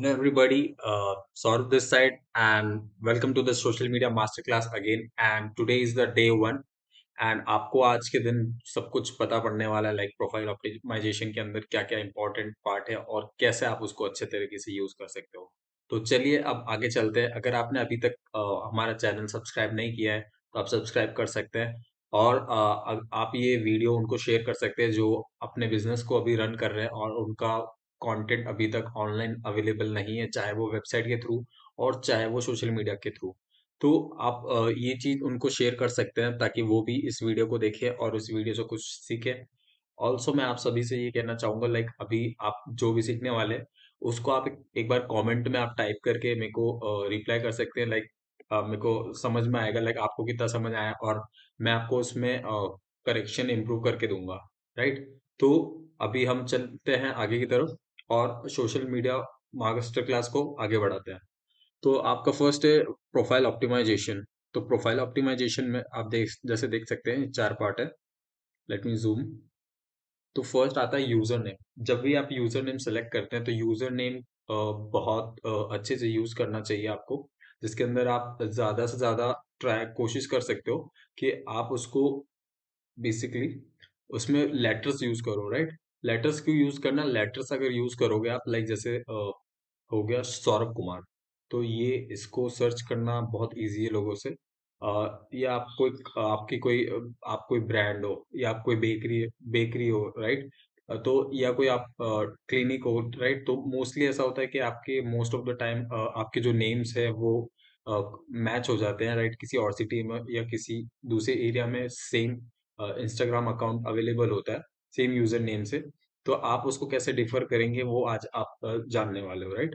Hello everybody, Saurabh this side and welcome to the social media masterclass again and today is the day one and आपको आज के दिन सब कुछ पता पड़ने वाला है लाइक प्रोफाइल ऑप्टिमाइजेशन के अंदर क्या क्या इंपॉर्टेंट पार्ट है और कैसे आप उसको अच्छे तरीके से यूज कर सकते हो। तो चलिए अब आगे चलते हैं। अगर आपने अभी तक हमारा चैनल सब्सक्राइब नहीं किया है तो आप सब्सक्राइब कर सकते हैं और आप ये वीडियो उनको शेयर कर सकते हैं जो अपने बिजनेस को अभी रन कर रहे हैं और उनका कंटेंट अभी तक ऑनलाइन अवेलेबल नहीं है, चाहे वो वेबसाइट के थ्रू और चाहे वो सोशल मीडिया के थ्रू। तो आप ये चीज उनको शेयर कर सकते हैं ताकि वो भी इस वीडियो को देखें और उस वीडियो से कुछ सीखें। ऑल्सो मैं आप सभी से ये कहना चाहूंगा लाइक अभी आप जो भी सीखने वाले हैं उसको आप एक बार कमेंट में आप टाइप करके मेरे को रिप्लाई कर सकते हैं। लाइक मेरे को समझ में आएगा लाइक आपको कितना समझ आया और मैं आपको उसमें करेक्शन इम्प्रूव करके दूंगा। राइट। तो अभी हम चलते हैं आगे की तरफ और सोशल मीडिया मास्टर क्लास को आगे बढ़ाते हैं। तो आपका फर्स्ट है प्रोफाइल ऑप्टिमाइजेशन। तो प्रोफाइल ऑप्टिमाइजेशन में आप देख सकते हैं चार पार्ट है। Let me zoom. तो फर्स्ट आता है यूजर नेम। जब भी आप यूजर नेम सेलेक्ट करते हैं तो यूजर नेम बहुत अच्छे से यूज करना चाहिए आपको, जिसके अंदर आप ज्यादा से ज्यादा ट्राई कोशिश कर सकते हो कि आप उसको बेसिकली उसमें लेटर्स यूज करो। राइट। लेटर्स क्यों यूज करना? लेटर्स अगर यूज करोगे आप लाइक जैसे हो गया सौरभ कुमार, तो ये इसको सर्च करना बहुत इजी है लोगों से। या आपकी कोई आप कोई ब्रांड हो या आप कोई बेकरी हो। राइट। तो या कोई आप क्लिनिक हो। राइट। तो मोस्टली ऐसा होता है कि आपके मोस्ट ऑफ द टाइम आपके जो नेम्स है वो मैच हो जाते हैं। राइट। किसी और सिटी में या किसी दूसरे एरिया में सेम इंस्टाग्राम अकाउंट अवेलेबल होता है सेम यूजर नेम से। तो आप उसको कैसे डिफर करेंगे वो आज आप जानने वाले हो। राइट।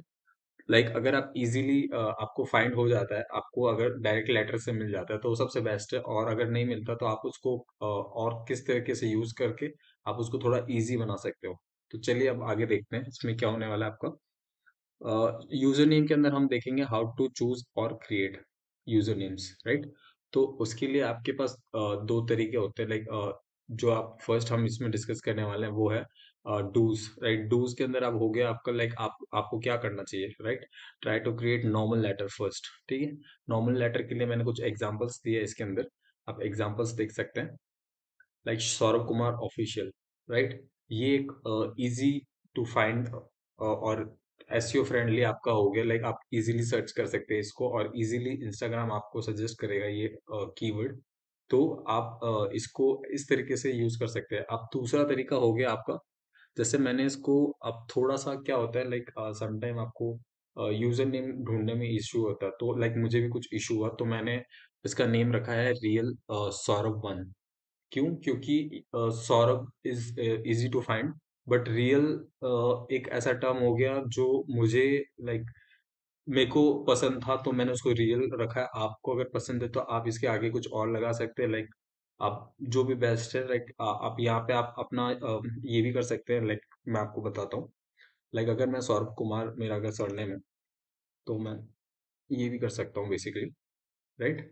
लाइक अगर आप इजीली आपको फाइंड हो जाता है, आपको अगर डायरेक्ट लेटर से मिल जाता है तो वो सबसे बेस्ट है, और अगर नहीं मिलता तो आप उसको और किस तरीके से यूज करके आप उसको थोड़ा इजी बना सकते हो। तो चलिए अब आगे देखते हैं इसमें क्या होने वाला है आपका। यूजर नेम के अंदर हम देखेंगे हाउ टू चूज और क्रिएट यूजर नेम्स। राइट। तो उसके लिए आपके पास दो तरीके होते हैं। लाइक जो आप फर्स्ट हम इसमें डिस्कस करने वाले हैं वो है डूज। राइट। डूज के अंदर अब हो गया आपका लाइक आपको क्या करना चाहिए। Right. Try to create normal letter first. ठीक है। नॉर्मल लेटर के लिए मैंने कुछ एग्जांपल्स दिए इसके अंदर, आप एग्जांपल्स देख सकते हैं। Like Saurabh Kumar official. Right. ये एक इजी टू फाइंड और एसईओ फ्रेंडली आपका हो गया। लाइक आप इजीली सर्च कर सकते हैं इसको और इजीली इंस्टाग्राम आपको सजेस्ट करेगा ये कीवर्ड। तो आप इसको इस तरीके से यूज कर सकते हैं। अब दूसरा तरीका हो गया आपका, जैसे मैंने इसको अब थोड़ा सा क्या होता है लाइक समटाइम आपको यूजर नेम ढूंढने में इश्यू होता है। तो लाइक मुझे भी कुछ इशू हुआ तो मैंने इसका नेम रखा है रियल सौरभ वन। क्यों? क्योंकि Saurabh is easy to find, but real एक ऐसा टर्म हो गया जो मुझे लाइक मेरे को पसंद था तो मैंने उसको रियल रखा है। आपको अगर पसंद है तो आप इसके आगे कुछ और लगा सकते हैं। लाइक आप जो भी बेस्ट है लाइक आप यहाँ पे आप अपना ये भी कर सकते हैं। लाइक मैं आपको बताता हूँ। लाइक अगर मैं सौरभ कुमार मेरा अगर सरनेम है तो मैं ये भी कर सकता हूँ बेसिकली। राइट।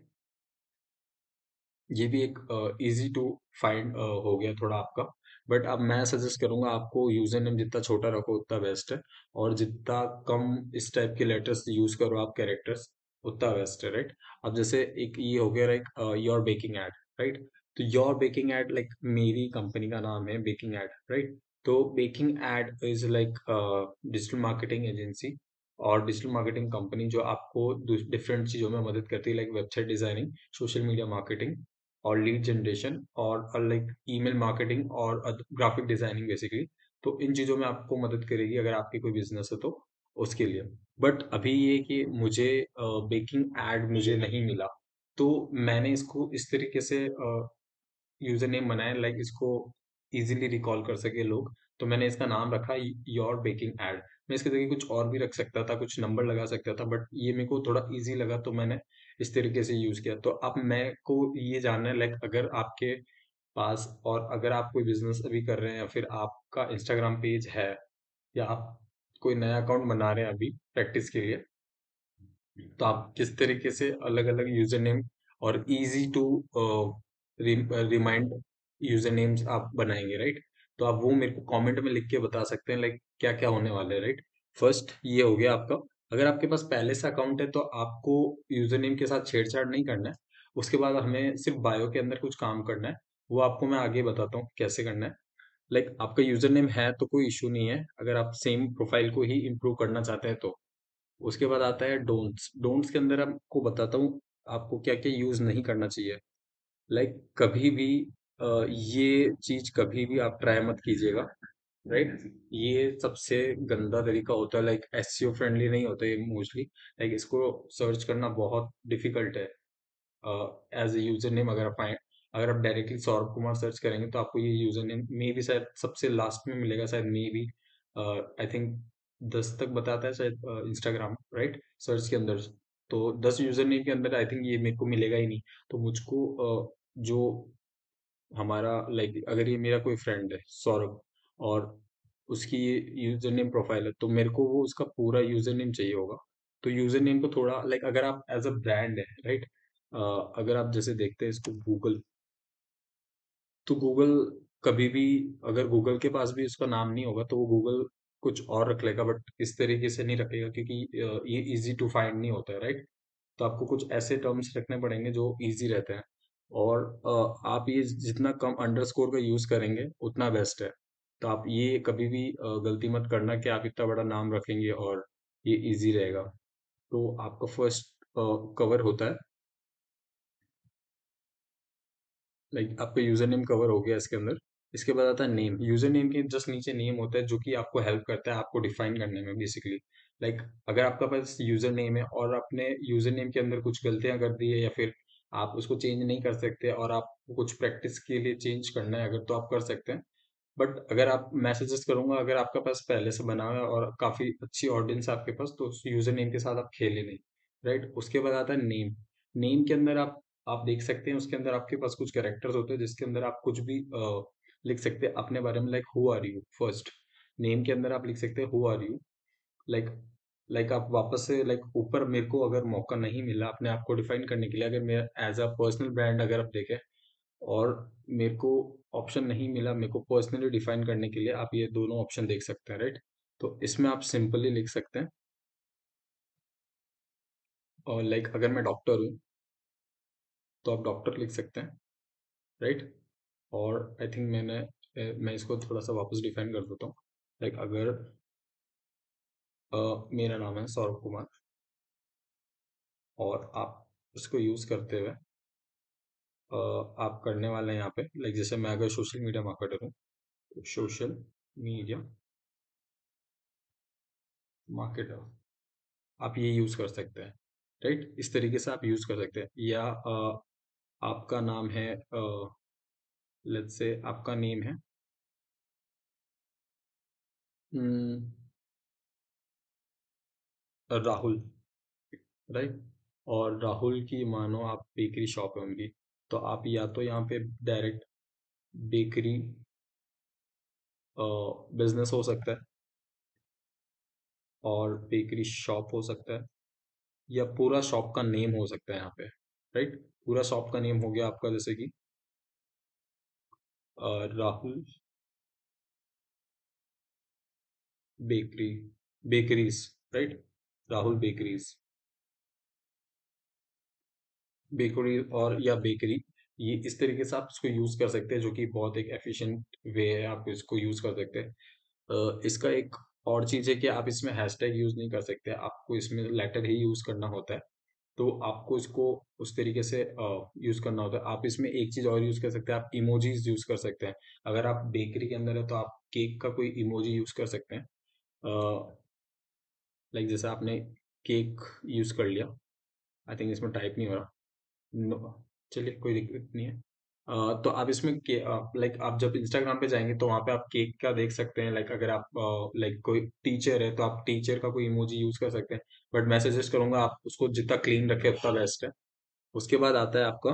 ये भी एक इजी टू फाइंड हो गया थोड़ा आपका। बट अब मैं सजेस्ट करूंगा आपको यूजर नेम जितना छोटा रखो उतना बेस्ट है, और जितना कम इस टाइप के लेटर्स यूज करो आप कैरेक्टर्स उतना बेस्ट है। राइट। अब जैसे एक ये हो गया like your baking ad. Right. तो योर बेकिंग एड लाइक मेरी कंपनी का नाम है बेकिंग एड। राइट। तो baking ad is like digital marketing agency और डिजिटल मार्केटिंग कंपनी जो आपको डिफरेंट चीजों में मदद करती है, like website designing, social media marketing और लीड जनरेशन और लाइक ईमेल मार्केटिंग और ग्राफिक डिजाइनिंग बेसिकली। तो इन चीजों में आपको मदद करेगी अगर आपकी कोई बिजनेस है तो उसके लिए। बट अभी ये कि मुझे बेकिंग एड मुझे नहीं मिला, तो मैंने इसको इस तरीके से यूजर नेम बनाया लाइक इसको इजीली रिकॉल कर सके लोग। तो मैंने इसका नाम रखा योर बेकिंग एड। मैं इसके जगह कुछ और भी रख सकता था, कुछ नंबर लगा सकता था, बट ये मेरे को थोड़ा इजी लगा तो मैंने इस तरीके से यूज किया। तो अब मैं को ये जानना है लाइक अगर आपके पास और अगर आप कोई बिजनेस अभी कर रहे हैं या फिर आपका इंस्टाग्राम पेज है या आप कोई नया अकाउंट बना रहे हैं अभी प्रैक्टिस के लिए, तो आप किस तरीके से अलग अलग यूजर नेम और easy to remind user names आप बनाएंगे। राइट। तो आप वो मेरे को कमेंट में लिख के बता सकते हैं लाइक क्या क्या होने वाले है। राइट। फर्स्ट ये हो गया आपका। अगर आपके पास पहले से अकाउंट है तो आपको यूजर नेम के साथ छेड़छाड़ नहीं करना है। उसके बाद हमें सिर्फ बायो के अंदर कुछ काम करना है। वो आपको मैं आगे बताता हूँ कैसे करना है। लाइक आपका यूजर नेम है तो कोई इशू नहीं है, अगर आप सेम प्रोफाइल को ही इम्प्रूव करना चाहते हैं तो। उसके बाद आता है डोंट्स। डोंट्स के अंदर आपको बताता हूँ आपको क्या क्या यूज नहीं करना चाहिए। लाइक कभी भी ये चीज कभी भी आप ट्राई मत कीजिएगा, राइट। ये सबसे गंदा तरीका होता है, लाइक एसईओ फ्रेंडली नहीं होता ये मोस्टली। लाइक इसको सर्च करना बहुत डिफिकल्ट है एज ए यूजर नेम। अगर आप डायरेक्टली सौरभ कुमार सर्च करेंगे तो आपको ये यूजर नेम मे भी शायद सबसे लास्ट में मिलेगा, शायद मे भी आई थिंक 10 तक बताता है शायद इंस्टाग्राम, राइट, सर्च के अंदर। तो 10 यूजर नेम के अंदर आई थिंक ये मेरे को मिलेगा ही नहीं। तो मुझको जो हमारा लाइक अगर ये मेरा कोई फ्रेंड है सौरभ और उसकी ये यूजर नेम प्रोफाइल है तो मेरे को वो उसका पूरा यूजर नेम चाहिए होगा। तो यूजर नेम को थोड़ा लाइक अगर आप एज अ ब्रांड है, राइट, अगर आप जैसे देखते हैं इसको गूगल, तो गूगल कभी भी अगर गूगल के पास भी उसका नाम नहीं होगा तो वो गूगल कुछ और रख लेगा, बट इस तरीके से नहीं रखेगा क्योंकि ये इजी टू फाइंड नहीं होता है, राइट। तो आपको कुछ ऐसे टर्म्स रखने पड़ेंगे जो इजी रहते हैं। और आप ये जितना कम अंडरस्कोर का यूज करेंगे उतना बेस्ट है। तो आप ये कभी भी गलती मत करना कि आप इतना बड़ा नाम रखेंगे और ये इजी रहेगा। तो आपका फर्स्ट कवर होता है, लाइक आपका यूजर नेम कवर हो गया इसके अंदर। इसके बाद आता है नेम। यूजर नेम के जस्ट नीचे नेम होता है जो कि आपको हेल्प करता है आपको डिफाइन करने में बेसिकली। लाइक अगर आपका पास यूजर नेम है और आपने यूजर नेम के अंदर कुछ गलतियां कर दी है या फिर आप उसको चेंज नहीं कर सकते और आपको कुछ प्रैक्टिस के लिए चेंज करना है अगर, तो आप कर सकते हैं। बट अगर आप, मैं सजेस्ट करूंगा अगर आपका पास पहले से बना हुआ है और काफी अच्छी ऑडियंस है आपके पास तो उस यूजर नेम के साथ आप खेले नहीं, राइट। उसके बाद आता है नेम। नेम के अंदर आप देख सकते हैं उसके अंदर आपके पास कुछ कैरेक्टर्स होते हैं जिसके अंदर आप कुछ भी लिख सकते हैं अपने बारे में, like who are you first. Name के अंदर आप लिख सकते हैं who are you. Like like आप वापस से लाइक ऊपर मेरे को अगर मौका नहीं मिला अपने आप को डिफाइन करने के लिए, अगर मेरा एज अ पर्सनल ब्रांड अगर आप देखें और मेरे को ऑप्शन नहीं मिला मेरे को पर्सनली डिफाइन करने के लिए, आप ये दोनों ऑप्शन देख सकते हैं, राइट। तो इसमें आप सिंपली लिख सकते हैं और लाइक अगर मैं डॉक्टर हूँ तो आप डॉक्टर लिख सकते हैं, राइट। और आई थिंक मैं इसको थोड़ा सा वापस डिफाइन कर देता हूँ। लाइक अगर मेरा नाम है सौरभ कुमार और आप इसको यूज़ करते हुए आप करने वाले हैं यहाँ पे, लाइक जैसे मैं अगर सोशल मीडिया मार्केटर हूँ, सोशल मीडिया मार्केटर, आप ये यूज़ कर सकते हैं, राइट। इस तरीके से आप यूज़ कर सकते हैं। या आपका नाम है लेट्स से आपका नेम है हम्म, राहुल, राइट। और राहुल की मानो आप बेकरी शॉप है उनकी, तो आप या तो यहाँ पे डायरेक्ट बेकरी बिजनेस हो सकता है और बेकरी शॉप हो सकता है या पूरा शॉप का नेम हो सकता है यहाँ पे, राइट। पूरा शॉप का नेम हो गया आपका जैसे कि Rahul bakery, bakeries, right, Rahul bakeries, bakery और या बेकरी। ये इस तरीके से आप इसको यूज कर सकते हैं जो कि बहुत एक एफिशिएंट वे है, आप इसको यूज कर सकते हैं। इसका एक और चीज है कि आप इसमें हैशटैग यूज नहीं कर सकते, आपको इसमें लेटर ही यूज करना होता है। तो आपको इसको उस तरीके से यूज करना होता है। आप इसमें एक चीज और यूज कर सकते हैं, आप इमोजीज यूज कर सकते हैं। अगर आप बेकरी के अंदर है तो आप केक का कोई इमोजी यूज कर सकते हैं। लाइक जैसे आपने केक यूज कर लिया, आई थिंक इसमें टाइप नहीं हो रहा, नो, चलिए कोई दिक्कत नहीं है। तो आप इसमें लाइक आप जब इंस्टाग्राम पे जाएंगे तो वहाँ पे आप केक का देख सकते हैं। लाइक अगर आप लाइक कोई टीचर है तो आप टीचर का कोई इमोजी यूज कर सकते हैं। बट मैं सजेस्ट करूंगा आप उसको जितना क्लीन रखें उतना बेस्ट है। उसके बाद आता है आपका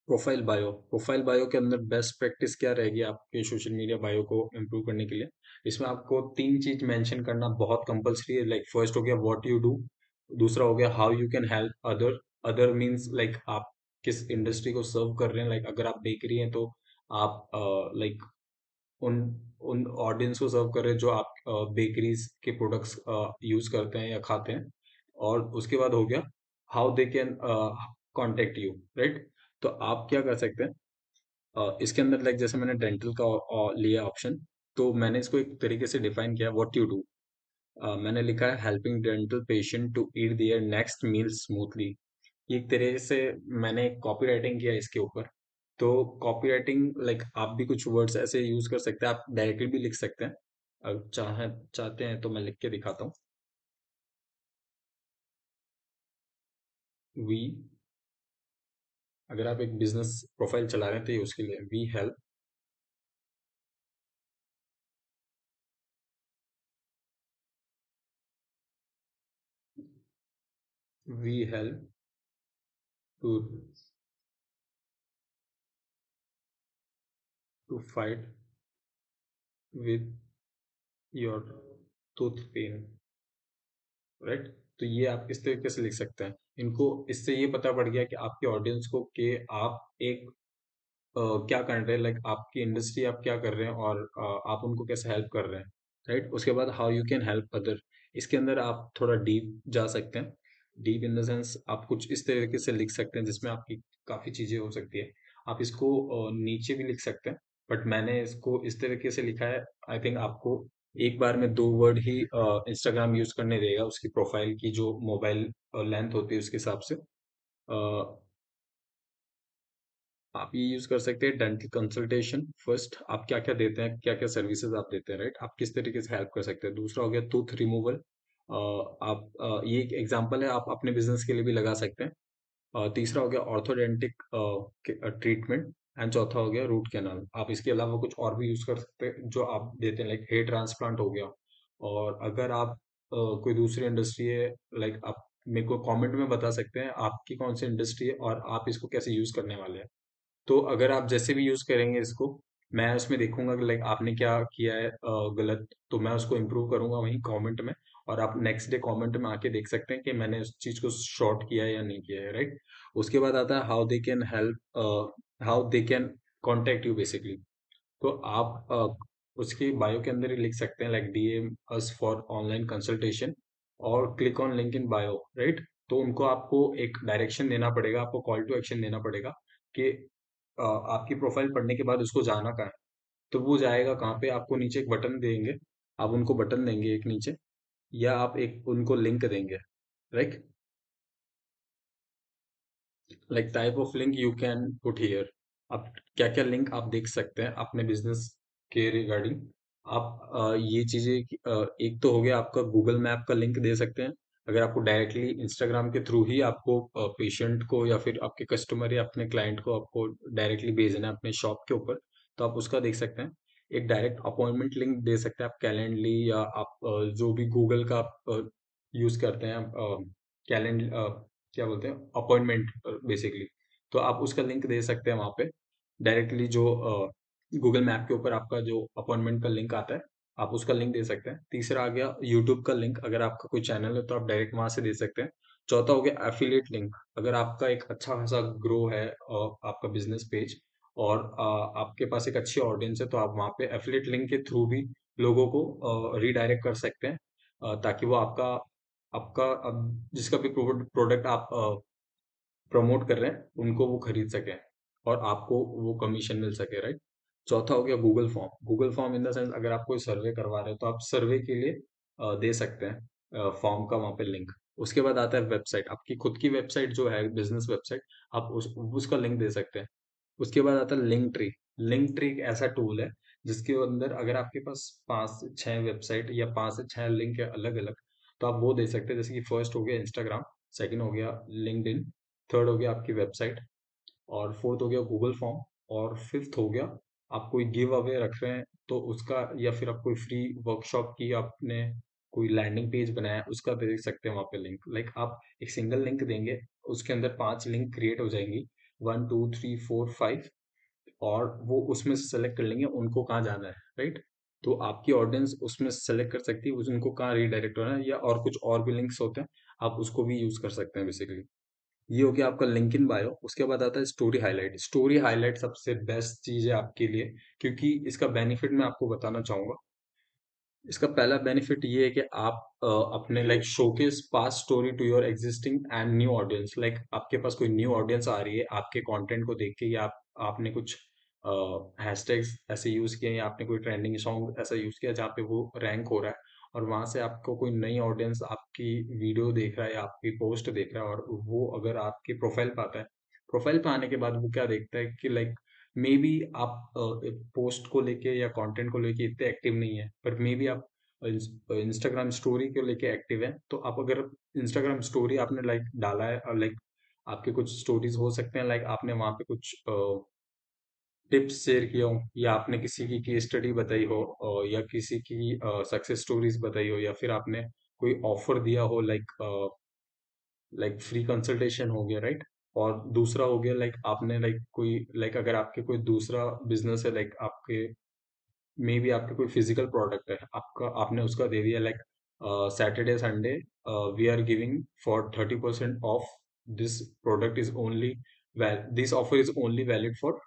प्रोफाइल बायो। प्रोफाइल बायो के अंदर बेस्ट प्रैक्टिस क्या रहेगी आपके सोशल मीडिया बायो को इम्प्रूव करने के लिए। इसमें आपको तीन चीज मेंशन करना बहुत कंपलसरी है। लाइक फर्स्ट हो गया व्हाट यू डू, दूसरा हो गया how you can help other. Other means like आप किस इंडस्ट्री को सर्व कर रहे हैं। लाइक अगर आप बेकरी हैं तो आप लाइक उन उन ऑडियंस को सर्व कर रहे हैं जो आप बेकरीज के प्रोडक्ट्स यूज करते हैं या खाते हैं। और उसके बाद हो गया how they can contact you, right. तो आप क्या कर सकते हैं, इसके अंदर लाइक जैसे मैंने डेंटल का लिया ऑप्शन, तो मैंने इसको एक तरीके से डिफाइन किया व्हाट यू डू। मैंने लिखा है helping dental patient to eat their next meal smoothly. ये एक तरीके से मैंने कॉपी राइटिंग किया इसके ऊपर। तो कॉपी राइटिंग लाइक आप भी कुछ वर्ड्स ऐसे यूज कर सकते हैं, आप डायरेक्टली भी लिख सकते हैं। अगर चाहते हैं तो मैं लिख के दिखाता हूँ। वी, अगर आप एक बिजनेस प्रोफाइल चला रहे हैं तो ये उसके लिए we help, we help to to fight with your tooth pain, right. तो ये आप इस तरीके से लिख सकते हैं। इनको इससे ये पता पड़ गया कि आपके ऑडियंस को कि आप एक क्या कर रहे हैं, लाइक आपकी इंडस्ट्री आप क्या कर रहे हैं और आप उनको कैसे हेल्प कर रहे हैं, राइट। उसके बाद how you can help other, इसके अंदर आप थोड़ा डीप जा सकते हैं। डीप इन द सेंस आप कुछ इस तरीके से लिख सकते हैं जिसमें आपकी काफ़ी चीज़ें हो सकती है। आप इसको नीचे भी लिख सकते हैं, बट मैंने इसको इस तरीके से लिखा है। आई थिंक आपको एक बार में 2 वर्ड ही इंस्टाग्राम यूज करने देगा, उसकी प्रोफाइल की जो मोबाइल लेंथ होती है उसके हिसाब से। आप ये यूज कर सकते हैं डेंटल कंसल्टेशन। फर्स्ट आप क्या क्या देते हैं, क्या क्या सर्विसेज आप देते हैं, राइट। आप किस तरीके से हेल्प कर सकते हैं। दूसरा हो गया टूथ रिमूवल। आप ये एक एग्जांपल है, आप अपने बिजनेस के लिए भी लगा सकते हैं। तीसरा हो गया ऑर्थोडेंटिक ट्रीटमेंट। एंड चौथा हो गया रूट कैनाल। आप इसके अलावा कुछ और भी यूज कर सकते हैं जो आप देते हैं, लाइक हेयर ट्रांसप्लांट हो गया। और अगर आप कोई दूसरी इंडस्ट्री है, लाइक आप मेरे को कमेंट में बता सकते हैं आपकी कौन सी इंडस्ट्री है और आप इसको कैसे यूज करने वाले हैं। तो अगर आप जैसे भी यूज करेंगे इसको, मैं उसमें देखूंगा कि लाइक आपने क्या किया है गलत, तो मैं उसको इम्प्रूव करूंगा वहीं कमेंट में। और आप नेक्स्ट डे कमेंट में आके देख सकते हैं कि मैंने उस चीज को शॉर्ट किया है या नहीं किया है, राइट। उसके बाद आता है how they can contact you basically. तो आप उसकी बायो के अंदर ही लिख सकते हैं like DM us for online consultation और click on link in bio, right. तो उनको आपको एक डायरेक्शन देना पड़ेगा, आपको कॉल टू एक्शन देना पड़ेगा कि आपकी प्रोफाइल पढ़ने के बाद उसको जाना कहाँ है। तो वो जाएगा कहाँ पे, आपको नीचे एक बटन देंगे। आप उनको बटन देंगे एक नीचे, या आप एक उनको लिंक देंगे, right. Like type of link you can put here. आप क्या क्या लिंक आप देख सकते हैं अपने बिजनेस के रिगार्डिंग। आप ये चीजें एक तो हो गया आपका गूगल मैप का लिंक दे सकते हैं। अगर आपको डायरेक्टली इंस्टाग्राम के थ्रू ही आपको पेशेंट को या फिर आपके कस्टमर या अपने क्लाइंट को आपको डायरेक्टली भेजना है अपने शॉप के ऊपर, तो आप उसका देख सकते हैं। एक डायरेक्ट अपॉइंटमेंट लिंक दे सकते हैं आप कैलेंडली, या आप जो भी गूगल का आप यूज करते हैं, कैलेंड क्या बोलते हैं, अपॉइंटमेंट बेसिकली। तो आप उसका लिंक दे सकते हैं वहाँ पे डायरेक्टली, जो गूगल मैप के ऊपर आपका जो अपॉइंटमेंट का लिंक आता है, आप उसका लिंक दे सकते हैं। तीसरा आ गया यूट्यूब का लिंक, अगर आपका कोई चैनल है तो आप डायरेक्ट वहां से दे सकते हैं। चौथा हो गया एफिलिएट लिंक। अगर आपका एक अच्छा खासा ग्रो है आपका बिजनेस पेज और आपके पास एक अच्छी ऑडियंस है, तो आप वहाँ पे एफिलिएट लिंक के थ्रू भी लोगों को रीडायरेक्ट कर सकते हैं, ताकि वो आपका आपका अब जिसका भी प्रोडक्ट आप प्रमोट कर रहे हैं उनको वो खरीद सके और आपको वो कमीशन मिल सके, राइट। चौथा हो गया Google form. Google form in the sense अगर आप कोई सर्वे करवा रहे हो तो आप सर्वे के लिए दे सकते हैं फॉर्म का वहाँ पे लिंक। उसके बाद आता है वेबसाइट, आपकी खुद की वेबसाइट जो है बिजनेस वेबसाइट, आप उसका लिंक दे सकते हैं। उसके बाद आता है लिंक ट्री। लिंक ट्री एक ऐसा टूल है जिसके अंदर अगर आपके पास 5 से 6 वेबसाइट या 5 से 6 लिंक है अलग अलग, तो आप वो दे सकते हैं। जैसे कि फर्स्ट हो गया इंस्टाग्राम, सेकंड हो गया लिंक्डइन, थर्ड हो गया आपकी वेबसाइट, और फोर्थ हो गया गूगल फॉर्म, और फिफ्थ हो गया आप कोई गिव अवे रख रहे हैं तो उसका, या फिर आप कोई फ्री वर्कशॉप की आपने कोई लैंडिंग पेज बनाया है उसका देख सकते हैं वहाँ पे लिंक। लाइक आप एक सिंगल लिंक देंगे, उसके अंदर 5 लिंक क्रिएट हो जाएंगी, 1 2 3 4 5, और वो उसमें से सेलेक्ट कर लेंगे उनको कहाँ जाना है, राइट। तो आपकी ऑडियंस उसमें सेलेक्ट कर सकती है उनको कहाँ रीडायरेक्ट होना है, या और कुछ और भी लिंक्स होते हैं, आप उसको भी यूज कर सकते हैं बेसिकली। ये हो गया आपका लिंक इन बायो। उसके बाद आता है स्टोरी हाईलाइट। स्टोरी हाईलाइट सबसे बेस्ट चीज है आपके लिए, क्योंकि इसका बेनिफिट मैं आपको बताना चाहूंगा। इसका पहला बेनिफिट ये है कि आप अपने like showcase past story to your existing and new audience. Like आपके पास कोई न्यू ऑडियंस आ रही है आपके कंटेंट को देख के, या आपने कुछ हैशटैग्स ऐसे यूज किए, या आपने कोई ट्रेंडिंग सॉन्ग ऐसा यूज किया जहाँ पे वो रैंक हो रहा है, और वहां से आपको कोई नई ऑडियंस आपकी वीडियो देख रहा है या आपकी पोस्ट देख रहा है, और वो अगर आपके प्रोफाइल पे आता है, प्रोफाइल पे आने के बाद वो क्या देखता है कि लाइक मे बी आप पोस्ट को लेके या कंटेंट को लेके इतने एक्टिव नहीं है, पर मे बी आप इंस्टाग्राम स्टोरी को लेके एक्टिव है। तो आप अगर इंस्टाग्राम स्टोरी आपने लाइक डाला है, और लाइक आपके कुछ स्टोरीज हो सकते हैं, लाइक आपने वहां पे कुछ टिप्स शेयर किया हो, या आपने किसी की केस स्टडी बताई हो, या किसी की सक्सेस स्टोरीज बताई हो, या फिर आपने कोई ऑफर दिया हो, लाइक फ्री कंसल्टेशन हो गया, राइट। और दूसरा हो गया लाइक आपने लाइक कोई लाइक अगर आपके कोई दूसरा बिजनेस है, लाइक आपके मे बी आपके कोई फिजिकल प्रोडक्ट है आपका, आपने उसका दे दिया like Saturday Sunday we are giving for 30% off this product is only this offer is only valid for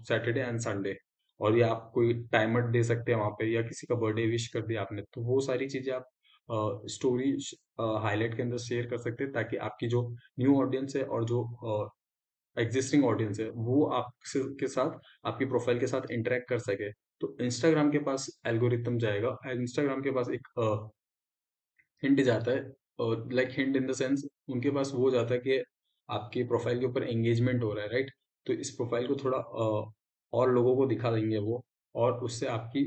Saturday and Sunday. और ये आप कोई टाइमर दे सकते हैं वहां पे, या किसी का बर्थडे विश कर दिया आपने, तो वो सारी चीजें आप स्टोरी हाईलाइट के अंदर शेयर कर सकते हैं, ताकि आपकी जो न्यू ऑडियंस है और जो एग्जिस्टिंग ऑडियंस है वो आपसे के साथ, आपकी प्रोफाइल के साथ इंटरेक्ट कर सके। तो इंस्टाग्राम के पास एल्गोरिथम जाएगा, इंस्टाग्राम के पास एक हिंट जाता है, और like hint in the sense उनके पास वो जाता है कि आपके प्रोफाइल के ऊपर एंगेजमेंट हो रहा है, राइट। तो इस प्रोफाइल को थोड़ा और लोगों को दिखा देंगे वो, और उससे आपकी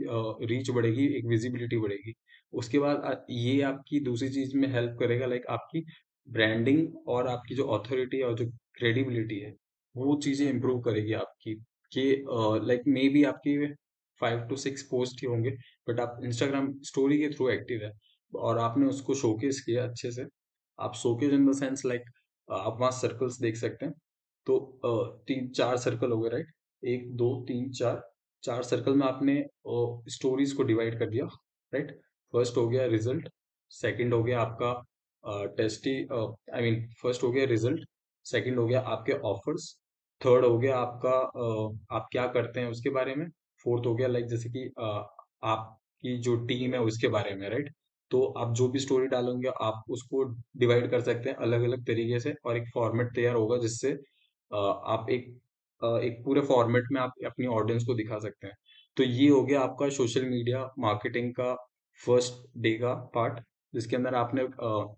रीच बढ़ेगी, एक विजिबिलिटी बढ़ेगी। उसके बाद ये आपकी दूसरी चीज में हेल्प करेगा, लाइक आपकी ब्रांडिंग और आपकी जो अथॉरिटी और जो क्रेडिबिलिटी है, वो चीजें इंप्रूव करेगी आपकी। कि लाइक मे बी आपकी 5 to 6 पोस्ट ही होंगे, बट आप इंस्टाग्राम स्टोरी के थ्रू एक्टिव है, और आपने उसको शोकेस किया अच्छे से। आप showcase in the sense like आप वहाँ सर्कल्स देख सकते हैं। तो 3 4 सर्कल हो गए, राइट। 1 2 3 4, 4 सर्कल में आपने स्टोरीज को डिवाइड कर दिया, राइट। फर्स्ट हो गया रिजल्ट, सेकंड हो गया आपका टेस्टी, आई मीन फर्स्ट हो गया रिजल्ट, सेकंड हो गया आपके ऑफर्स, थर्ड हो गया आपका आप क्या करते हैं उसके बारे में, फोर्थ हो गया लाइक जैसे कि आपकी जो टीम है उसके बारे में, राइट। तो आप जो भी स्टोरी डालोगे आप उसको डिवाइड कर सकते हैं अलग अलग तरीके से, और एक फॉर्मेट तैयार होगा जिससे आप एक पूरे फॉर्मेट में आप अपनी ऑडियंस को दिखा सकते हैं। तो ये हो गया आपका सोशल मीडिया मार्केटिंग का फर्स्ट डे का पार्ट, जिसके अंदर आपने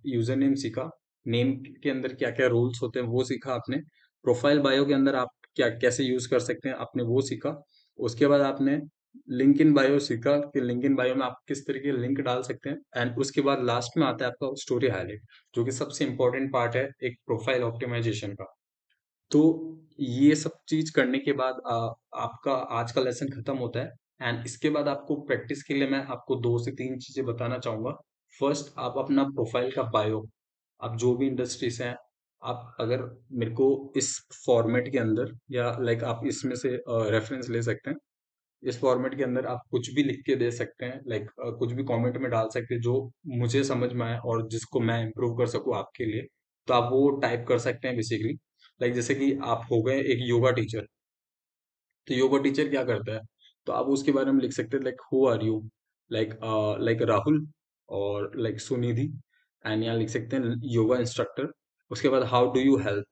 यूजर नेम सीखा, नेम के अंदर क्या क्या रूल्स होते हैं वो सीखा आपने, प्रोफाइल बायो के अंदर आप क्या कैसे यूज कर सकते हैं आपने वो सीखा। उसके बाद आपने लिंक इन बायो सीखा कि लिंक इन बायो में आप किस तरीके लिंक डाल सकते हैं, एंड उसके बाद लास्ट में आता है आपका स्टोरी हाईलाइट, जो कि सबसे इंपॉर्टेंट पार्ट है एक प्रोफाइल ऑप्टिमाइजेशन का। तो ये सब चीज करने के बाद आपका आज का लेसन खत्म होता है, एंड इसके बाद आपको प्रैक्टिस के लिए मैं आपको 2 से 3 चीजें बताना चाहूंगा। फर्स्ट, आप अपना प्रोफाइल का बायो, आप जो भी इंडस्ट्री से हैं, आप अगर मेरे को इस फॉर्मेट के अंदर, या लाइक आप इसमें से रेफरेंस ले सकते हैं, इस फॉर्मेट के अंदर आप कुछ भी लिख के दे सकते हैं, लाइक कुछ भी कमेंट में डाल सकते हैं जो मुझे समझ में आए और जिसको मैं इम्प्रूव कर सकूं आपके लिए। तो आप वो टाइप कर सकते हैं बेसिकली। लाइक जैसे कि आप हो गए एक योगा टीचर, तो योगा टीचर क्या करता है, तो आप उसके बारे में लिख सकते हैं like who are you, like like Rahul, और लाइक सुनिधि, एंड यहाँ लिख सकते हैं योगा इंस्ट्रक्टर। उसके बाद how do you help,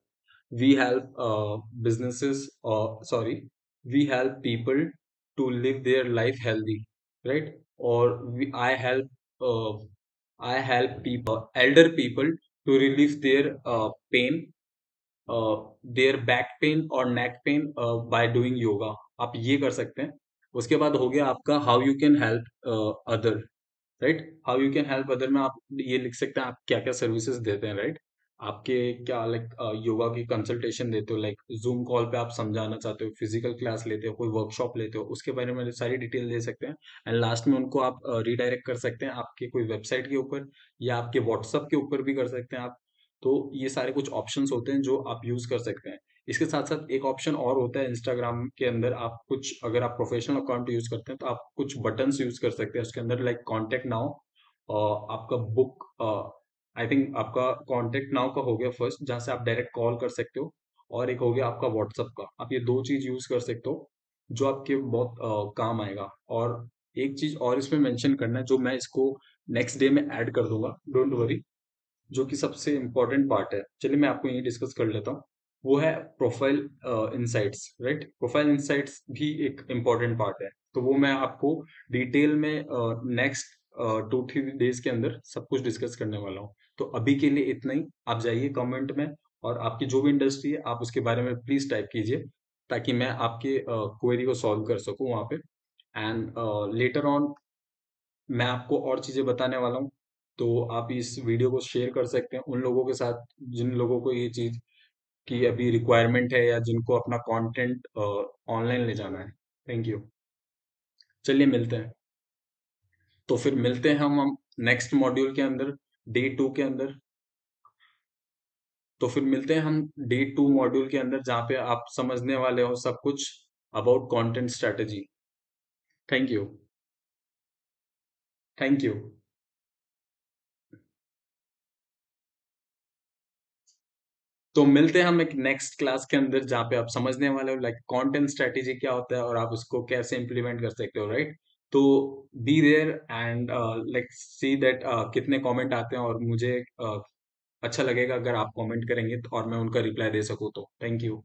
we help businesses, or sorry, we help people to live their life healthy, right? Or I help people, elder people, to relieve their pain, their back pain or neck pain by doing yoga। आप ये कर सकते हैं। उसके बाद हो गया आपका how you can help other, right. How you can help other में आप ये लिख सकते हैं आप क्या क्या सर्विसेज देते हैं, राइट। आपके क्या लाइक योगा की कंसल्टेशन देते हो, लाइक जूम कॉल पे आप समझाना चाहते हो, फिजिकल क्लास लेते हो, कोई वर्कशॉप लेते हो, उसके बारे में सारी डिटेल दे सकते हैं। एंड लास्ट में उनको आप रिडायरेक्ट कर सकते हैं आपके कोई वेबसाइट के ऊपर, या आपके व्हाट्सअप के ऊपर भी कर सकते हैं आप। तो ये सारे कुछ ऑप्शंस होते हैं जो आप यूज कर सकते हैं। इसके साथ साथ एक ऑप्शन और होता है इंस्टाग्राम के अंदर, आप कुछ अगर आप प्रोफेशनल अकाउंट यूज करते हैं तो आप कुछ बटन्स यूज कर सकते हैं उसके अंदर, लाइक कॉन्टेक्ट नाउ, आपका बुक आई थिंक आपका कॉन्टेक्ट नाउ का हो गया फर्स्ट, जहाँ से आप डायरेक्ट कॉल कर सकते हो, और एक हो गया आपका व्हाट्सअप का। आप ये दो चीज यूज कर सकते हो जो आपके बहुत काम आएगा। और एक चीज और इसमें मेंशन करना है, जो मैं इसको नेक्स्ट डे में ऐड कर दूंगा, डोंट वरी, जो कि सबसे इम्पोर्टेंट पार्ट है। चलिए मैं आपको यही डिस्कस कर लेता हूँ। वो है profile insights, right? Profile insights भी एक इम्पोर्टेंट पार्ट है, तो वो मैं आपको डिटेल में नेक्स्ट 2-3 डेज के अंदर सब कुछ डिस्कस करने वाला हूँ। तो अभी के लिए इतना ही। आप जाइए कमेंट में, और आपकी जो भी इंडस्ट्री है आप उसके बारे में प्लीज टाइप कीजिए, ताकि मैं आपके क्वेरी को सॉल्व कर सकूँ वहाँ पे। एंड लेटर ऑन मैं आपको और चीजें बताने वाला हूँ, तो आप इस वीडियो को शेयर कर सकते हैं उन लोगों के साथ जिन लोगों को ये चीज की अभी रिक्वायरमेंट है, या जिनको अपना कंटेंट ऑनलाइन ले जाना है। Thank you. चलिए मिलते हैं। तो फिर मिलते हैं हम नेक्स्ट मॉड्यूल के अंदर, डे 2 के अंदर। तो फिर मिलते हैं हम डे 2 मॉड्यूल के अंदर, जहाँ पे आप समझने वाले हो सब कुछ about content strategy. Thank you. Thank you. तो मिलते हैं हम एक नेक्स्ट क्लास के अंदर, जहाँ पे आप समझने वाले हो लाइक कंटेंट स्ट्रेटेजी क्या होता है और आप उसको कैसे इंप्लीमेंट कर सकते हो, राइट? तो be there and like see that कितने कमेंट आते हैं, और मुझे अच्छा लगेगा अगर आप कमेंट करेंगे और मैं उनका रिप्लाई दे सकूँ तो। Thank you.